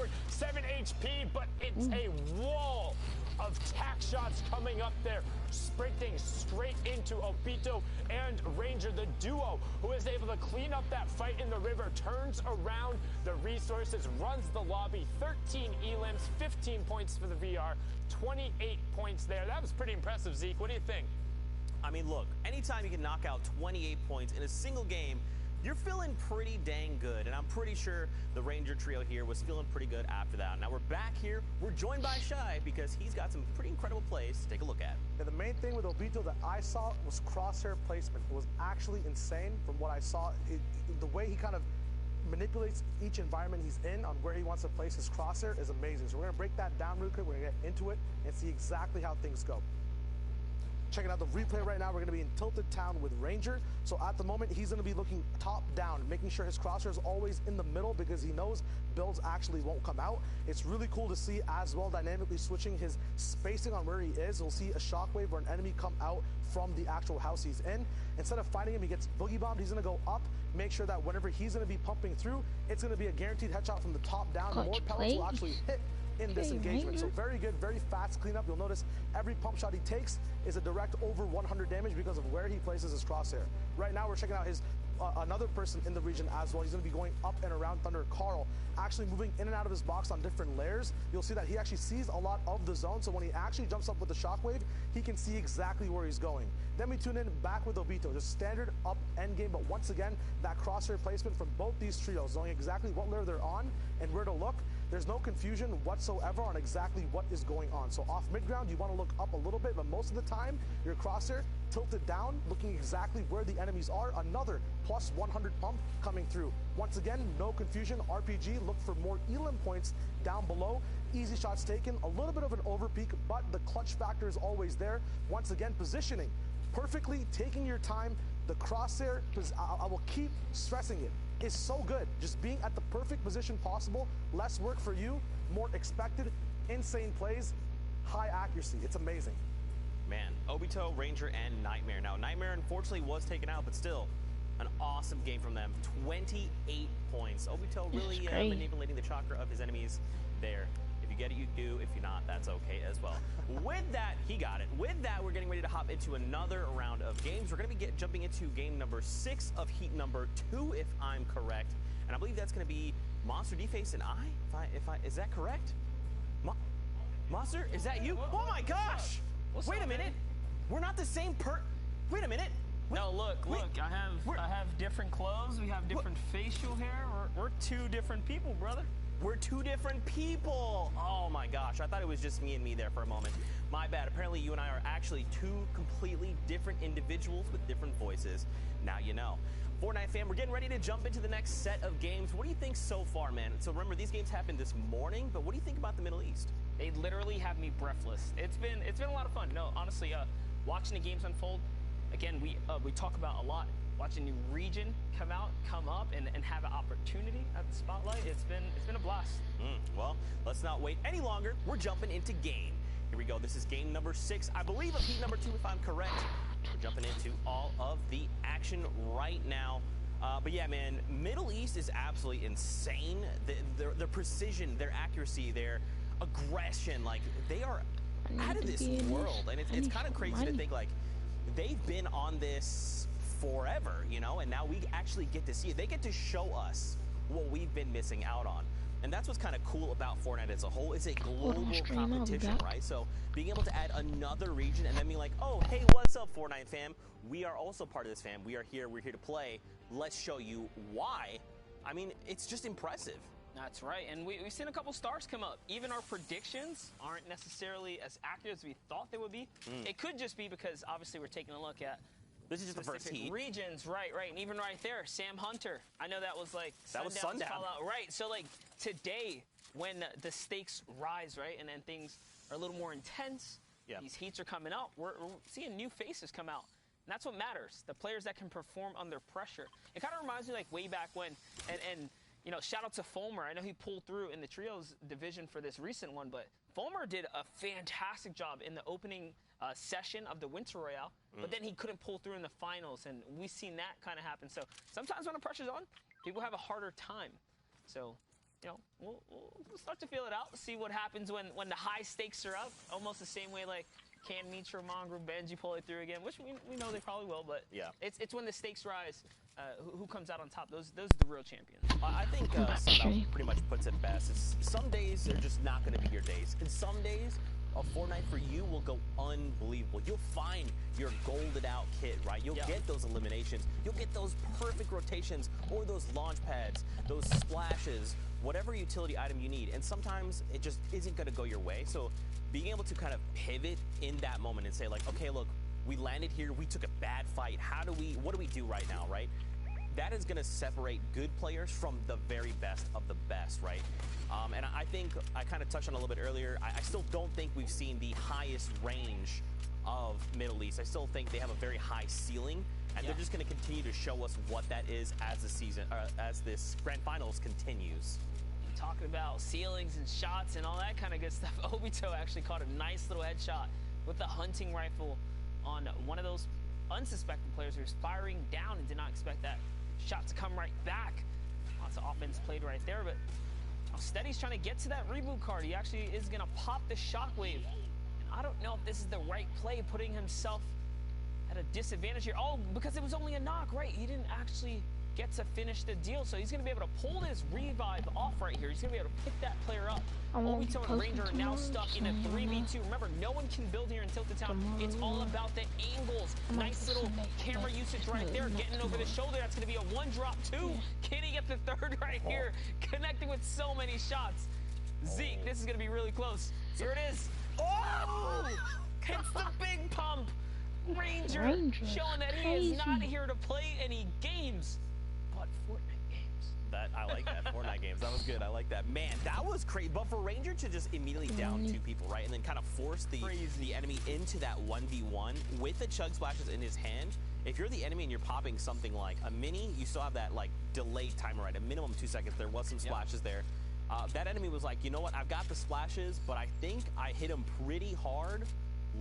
forward, 7 HP, but it's a wall of tack shots coming up there, sprinting straight into Obito and Ranger, the duo who is able to clean up that fight in the river, turns around the resources, runs the lobby, 13 elims, 15 points for the VR, 28 points there. That was pretty impressive, Zeke. What do you think? I mean, look, anytime you can knock out 28 points in a single game, you're feeling pretty dang good, and I'm pretty sure the Ranger trio here was feeling pretty good after that. Now we're back here. We're joined by Shai because he's got some pretty incredible plays to take a look at. Yeah, the main thing with Obito that I saw was crosshair placement. It was actually insane from what I saw. The way he kind of manipulates each environment he's in on where he wants to place his crosshair is amazing. So we're going to break that down real quick. We're going to get into it and see exactly how things go. Checking out the replay right now, we're going to be in Tilted Town with Ranger. So at the moment, he's going to be looking top down, making sure his crosshair is always in the middle because he knows builds actually won't come out. It's really cool to see as well, dynamically switching his spacing on where he is. We'll see a shockwave or an enemy come out from the actual house he's in. Instead of fighting him, he gets boogie bombed. He's going to go up, make sure that whenever he's going to be pumping through, it's going to be a guaranteed headshot from the top down. More pellets will actually hit in this engagement. So very good, very fast cleanup. You'll notice every pump shot he takes is a direct over 100 damage because of where he places his crosshair. Right now we're checking out his another person in the region as well. He's going to be going up and around Thunder. Carl actually moving in and out of his box on different layers. You'll see that he actually sees a lot of the zone, so when he actually jumps up with the shockwave, he can see exactly where he's going. Then we tune in back with Obito, just standard up end game, but once again, that crosshair placement from both these trios, knowing exactly what layer they're on and where to look. There's no confusion whatsoever on exactly what is going on. So off mid-ground, you want to look up a little bit, but most of the time, your crosshair tilted down, looking exactly where the enemies are. Another plus 100 pump coming through. Once again, no confusion. RPG, look for more elim points down below. Easy shots taken, a little bit of an overpeak, but the clutch factor is always there. Once again, positioning perfectly, taking your time. The crosshair, I will keep stressing it, is so good. Just being at the perfect position possible, less work for you, more expected, insane plays, high accuracy. It's amazing. Man, Obito, Ranger, and Nightmare. Now, Nightmare unfortunately was taken out, but still, an awesome game from them. 28 points. Obito really manipulating the chakra of his enemies there. If you get it, you do. If you're not, that's okay as well. With that, he got it. With that, we're getting ready to hop into another round of games. We're going to be jumping into game number 6 of heat number 2, if I'm correct. And I believe that's going to be Monster, Deface, and I. Is that correct? Monster, is that you? Oh my gosh! Wait a minute. We're not the same Wait a minute. No, look. I have different clothes. We have different facial hair. We're two different people, brother. We're two different people. Oh my gosh, I thought it was just me and me there for a moment. My bad. Apparently you and I are actually two completely different individuals with different voices. Now you know. Fortnite fam, we're getting ready to jump into the next set of games. What do you think so far, man? So remember, these games happened this morning, but what do you think about the Middle East? They literally have me breathless. It's been a lot of fun. No, honestly, watching the games unfold, again, we talk about a lot. Watching a new region come up, and have an opportunity at the spotlight, it's been a blast. Well, let's not wait any longer. We're jumping into game. Here we go. This is game number 6, I believe, of heat number 2, if I'm correct. We're jumping into all of the action right now. But yeah, man, Middle East is absolutely insane. Their precision, their accuracy, their aggression, like they are out of this world, and it's kind of crazy to think like they've been on this forever, you know, and now we actually get to see it. They get to show us what we've been missing out on. And that's what's kind of cool about Fortnite as a whole. It's a global competition, right? So being able to add another region and then be like, oh, hey, what's up, Fortnite fam? We are also part of this, fam. We're here to play. Let's show you why. I mean, it's just impressive. That's right, and we've seen a couple stars come up. Even our predictions aren't necessarily as accurate as we thought they would be. It could just be because, obviously, we're taking a look at this is just the first heat. Regions, right, and even right there, Sam Hunter. I know that was like sundown. Fallout, right? So like today, when the stakes rise, right, and then things are a little more intense, these heats are coming out. We're seeing new faces come out, and that's what matters. The players that can perform under pressure. It kind of reminds me like way back when, and you know, shout out to Fulmer. I know he pulled through in the trios division for this recent one, but Fulmer did a fantastic job in the opening session of the Winter Royale, but then he couldn't pull through in the finals, and we've seen that kind of happen. So sometimes when the pressure's on, people have a harder time. So you know, we'll start to feel it out, see what happens when the high stakes are up. Almost the same way like can Mitra, Mongrel, Benji pull it through again, which we know they probably will, but yeah, it's when the stakes rise, who comes out on top. Those are the real champions. I think Sundown pretty much puts it best. It's, some days are just not going to be your days, and some days a Fortnite for you will go unbelievable. You'll find your golded out kit, right? You'll get those eliminations. You'll get those perfect rotations or those launch pads, those splashes, whatever utility item you need. And sometimes it just isn't going to go your way. So being able to kind of pivot in that moment and say like, okay, look, we landed here. We took a bad fight. What do we do right now, right? That is going to separate good players from the very best of the best, right? And I think I kind of touched on it a little bit earlier. I still don't think we've seen the highest range of Middle East. I still think they have a very high ceiling, and they're just going to continue to show us what that is as the season, as this Grand Finals continues. Talking about ceilings and shots and all that kind of good stuff, Obito actually caught a nice little headshot with the hunting rifle on one of those unsuspecting players who was firing down and did not expect that shot to come right back. Lots of offense played right there, but Steady's trying to get to that reboot card. He actually is going to pop the shockwave. And I don't know if this is the right play, putting himself at a disadvantage here. Oh, because it was only a knock, right? He didn't actually get to finish the deal, so he's going to be able to pull this revive off right here. He's going to be able to pick that player up. Obito and Ranger are now stuck in a 3v2. Remember, no one can build here in Tilted Town. It's all about the angles. Nice little camera usage right there, getting over the shoulder. That's going to be a one drop, two. Can he get the third right here? Connecting with so many shots. Zeke, this is going to be really close. Here it is. Oh! Hits the big pump. Ranger showing that he is not here to play any games, but Fortnite games. That I like that. Fortnite games. That was good. I like that. Man, that was crazy. But for Ranger to just immediately down two people, right, and then kind of force the enemy into that 1v1 with the chug splashes in his hand. If you're the enemy and you're popping something like a mini, you still have that like delayed timer, right? A minimum 2 seconds. There was some splashes there. That enemy was like, you know what? I've got the splashes, but I think I hit him pretty hard.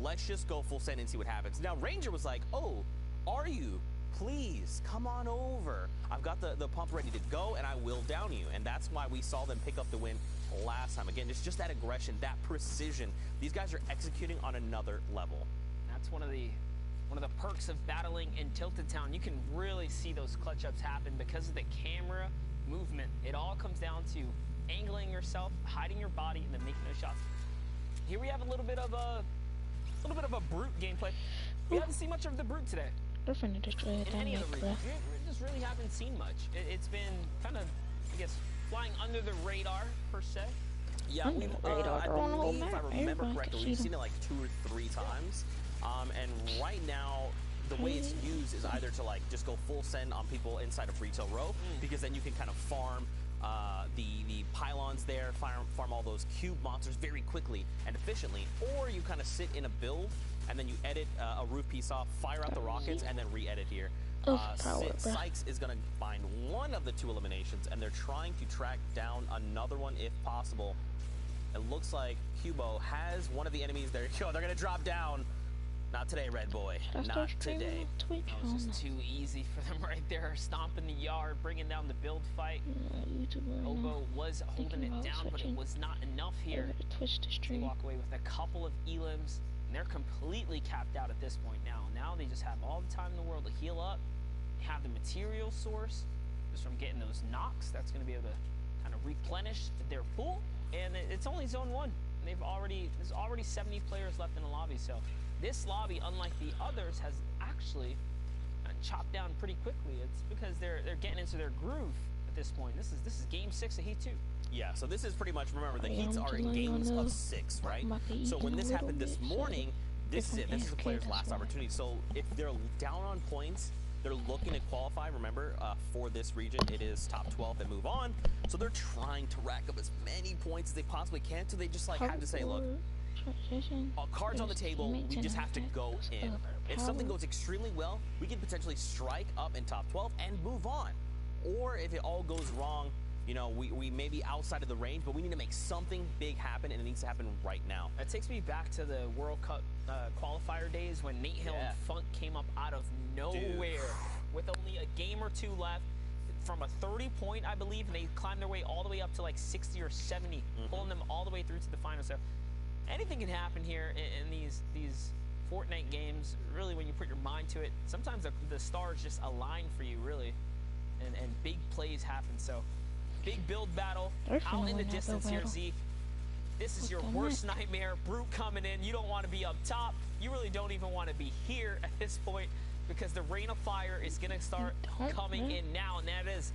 Let's just go full send and see what happens. Now, Ranger was like, oh, are you? Please, come on over. I've got the pump ready to go, and I will down you. And that's why we saw them pick up the win last time. Again, it's just that aggression, that precision. These guys are executing on another level. That's one of the perks of battling in Tilted Town. You can really see those clutch ups happen because of the camera movement. It all comes down to angling yourself, hiding your body, and then making those shots. Here we have a little bit of a brute gameplay. We haven't seen much of the brute today. In any of the regions. We just really haven't seen much. It's been kind of, I guess, flying under the radar, per se. Yeah, I believe, if I remember correctly, we've seen it like 2 or 3 times. And right now, the way it's used is either to like just go full send on people inside of retail row, because then you can kind of farm the pylons there, farm all those cube monsters very quickly and efficiently, or you kind of sit in a build and then you edit a roof piece off, fire out the rockets, and then re-edit here. Sykes is going to find one of the 2 eliminations, and they're trying to track down another one if possible. It looks like Cubo has one of the enemies there. Yo, they're going to drop down. Not today, Red Boy. Not today. That was just too easy for them right there. Stomping the yard, bringing down the build fight. Obo was holding it down, but it was not enough here. They walk away with a couple of elims, and they're completely capped out at this point now. Now they just have all the time in the world to heal up. They have the material source just from getting those knocks. That's going to be able to kind of replenish their pool. And it's only zone 1. There's already 70 players left in the lobby, so this lobby, unlike the others, has actually chopped down pretty quickly. It's because they're getting into their groove at this point. This is game 6 of Heat 2. Yeah, so this is pretty much, remember, the Heats are in games of 6, right? So when this happened this morning, this is it. This is the player's last opportunity. So if they're down on points, they're looking to qualify. Remember, for this region, it is top 12 and move on. So they're trying to rack up as many points as they possibly can. So they just like have to say, look, cards on the table, we just have to go in. If something goes extremely well, we can potentially strike up in top 12 and move on. Or if it all goes wrong, you know, we may be outside of the range, but we need to make something big happen, and it needs to happen right now. That takes me back to the World Cup qualifier days when Nate Hill and Funk came up out of nowhere with only a game or 2 left. from a 30-point, I believe, and they climbed their way all the way up to like 60 or 70, pulling them all the way through to the final. So anything can happen here in these Fortnite games, really, when you put your mind to it. Sometimes the stars just align for you, really, and big plays happen. So big build battle out in the distance here, Z. This is your worst nightmare. Brute coming in. You don't want to be up top. You really don't even want to be here at this point, because the rain of fire is going to start coming in now, and that is,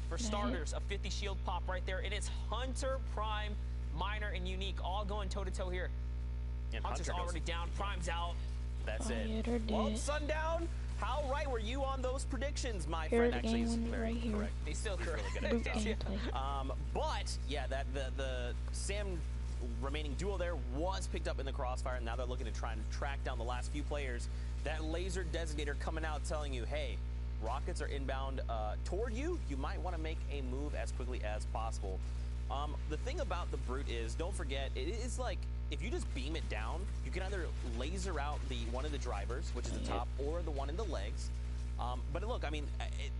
for starters, a 50 shield pop right there, and it's Hunter, Prime, Miner, and Unique all going toe-to-toe here. And Hunter's already down. Prime's out. That's it. Well, Sundown, how right were you on those predictions, my friend? Actually, he's very correct. He's still correct. Really good at it. But, yeah, the Sam remaining duo there was picked up in the crossfire, and now they're looking to try and track down the last few players. That laser designator coming out telling you, hey, rockets are inbound toward you. You might want to make a move as quickly as possible. The thing about the Brute is, don't forget, it is like, if you just beam it down, you can either laser out one of the drivers, which is the top, or the one in the legs. But look, I mean,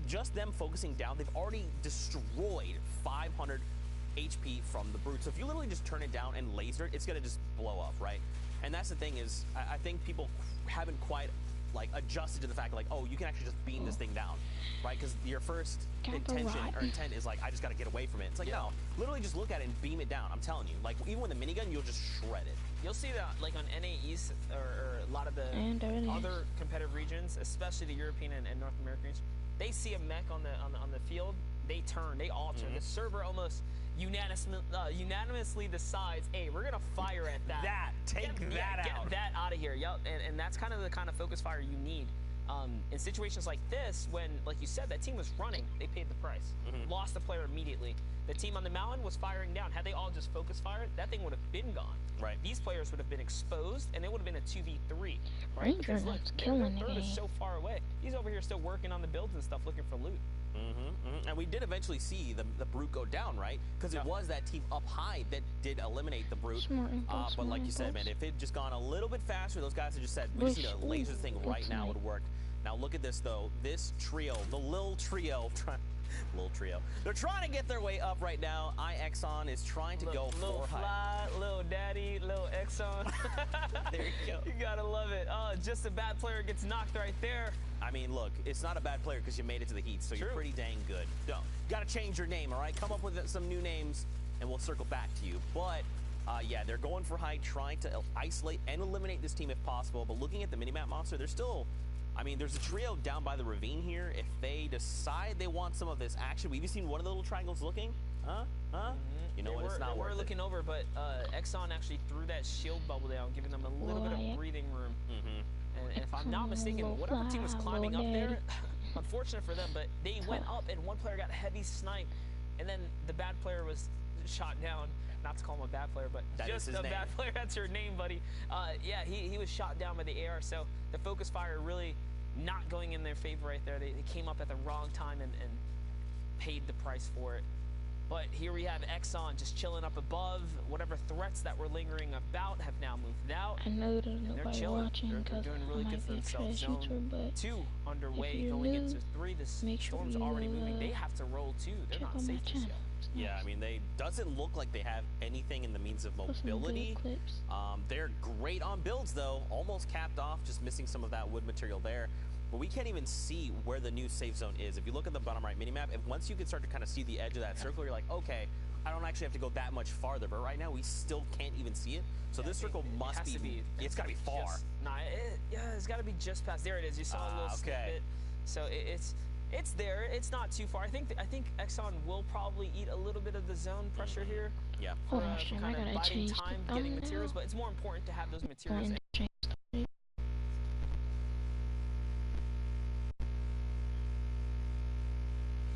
just them focusing down, they've already destroyed 500 HP from the Brute. So if you literally just turn it down and laser it, it's going to just blow up, right? And that's the thing is, I think people haven't quite like adjusted to the fact like, oh, you can actually just beam this thing down, right? Because your first intent is like, I just got to get away from it. It's like, no, literally just look at it and beam it down. I'm telling you, like, even with a minigun, you'll just shred it. You'll see that like on NA East or a lot of the other competitive regions, especially the European and North American regions. They see a mech on the field, they turn, they alter. The server almost unanimously decides, hey, we're gonna fire at that. Get that out of here. Yep. And that's kind of the kind of focus fire you need. In situations like this, when, like you said, that team was running, they paid the price. Lost the player immediately. The team on the mountain was firing down. Had they all just focus fired, that thing would have been gone. Right. These players would have been exposed, and it would have been a 2v3. Right? Because look, their third is so far away. He's over here still working on the builds and stuff, looking for loot. And we did eventually see the Brute go down, right? Because it was that team up high that did eliminate the Brute. But like you said, man, if it had just gone a little bit faster, those guys had just said, we just need to laser this thing right now, would work. Now look at this, though. This trio, the little trio, they're trying to get their way up right now. Exxon is trying to go Little for Fly, Little Daddy, Little Exxon. There you go. You gotta love it. Just a bad player gets knocked right there. I mean, look, it's not a bad player because you made it to the Heat, so you're pretty dang good. No, got to change your name, all right? Come up with some new names, and we'll circle back to you. But, yeah, they're going for height, trying to isolate and eliminate this team if possible. But looking at the minimap monster, they're still... I mean, there's a trio down by the ravine here. If they decide they want some of this action, we've even seen one of the little triangles looking. You know what? It's not worth it. We're looking over, but Exxon actually threw that shield bubble down, giving them a little bit of breathing room. And if I'm not mistaken, whatever team was climbing up there, unfortunate for them, but they went up and one player got a heavy snipe, and then the bad player was shot down. Not to call him a bad player, but that just a bad player. That's your name, buddy. Yeah, he was shot down by the AR, so the focus fire really not going in their favor right there. They came up at the wrong time and paid the price for it. But here we have Exxon just chilling up above. Whatever threats that were lingering about have now moved out. I know there's nobody watching because doing really I good might for be a themselves. trash YouTuber, but 2 underway, if you're going new, into 3. The make sure storm's you, already moving. They have to roll too. They're check not out my safe just channel. yet. Yeah, I mean, they doesn't look like they have anything in the means of mobility. They're great on builds, though. Almost capped off, just missing some of that wood material there. But we can't even see where the new safe zone is. If you look at the bottom right minimap, once you can start to kind of see the edge of that circle, you're like, okay, I don't actually have to go that much farther. But right now, we still can't even see it. So this circle must be, it's got to be far. It's got to be just past. There it is. You saw a little snippet. So it's there. It's not too far. I think Exxon will probably eat a little bit of the zone pressure here. Yeah. Hold on, stream. I gotta change time the getting materials, but it's more important to have those materials.